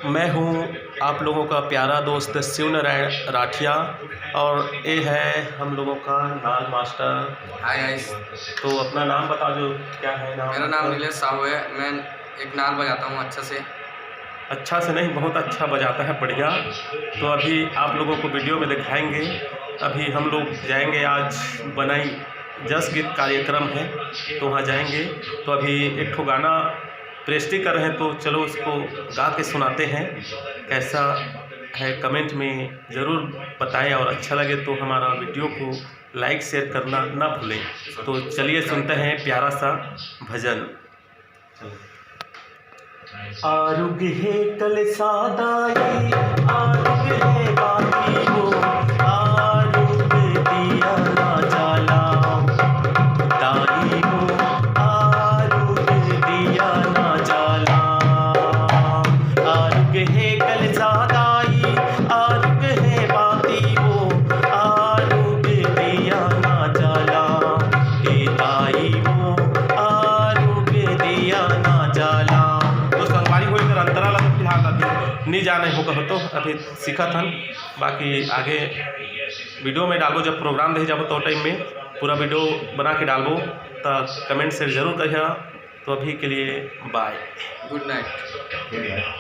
मैं हूँ आप लोगों का प्यारा दोस्त शिव नारायण राठिया और ये है हम लोगों का नाल मास्टर। हाय गाइस, तो अपना नाम बता दो, क्या है नाम? मेरा नाम नीलेश साहू है। मैं एक नाल बजाता हूँ अच्छा से नहीं, बहुत अच्छा बजाता है, बढ़िया। तो अभी आप लोगों को वीडियो में दिखाएंगे। अभी हम लोग जाएंगे, आज बनाई जस गीत कार्यक्रम है तो वहाँ जाएंगे। तो अभी एक ठो गाना प्रस्तुत कर रहे हैं, तो चलो उसको गा के सुनाते हैं। कैसा है कमेंट में ज़रूर बताएं और अच्छा लगे तो हमारा वीडियो को लाइक शेयर करना ना भूलें। तो चलिए सुनते हैं प्यारा सा भजन। आरुग है कल सादाई, आरुग है बाती वो, आरुग दिया ना जाला दाई वो, आरुग दिया ना जाला। आरुग है कल सादाई, आरुग है बाती वो, आरुग दिया ना जाला ए दाई वो, आरुग दिया ना जाला। अंतराल फिलहाल अभी नहीं जाने होगा हो, तो अभी सीखा था। बाकी आगे वीडियो में डालो, जब प्रोग्राम दे जाओ तो टाइम में पूरा वीडियो बना के डालो, तो कमेंट से ज़रूर कहिए। तो अभी के लिए बाय, गुड नाइट।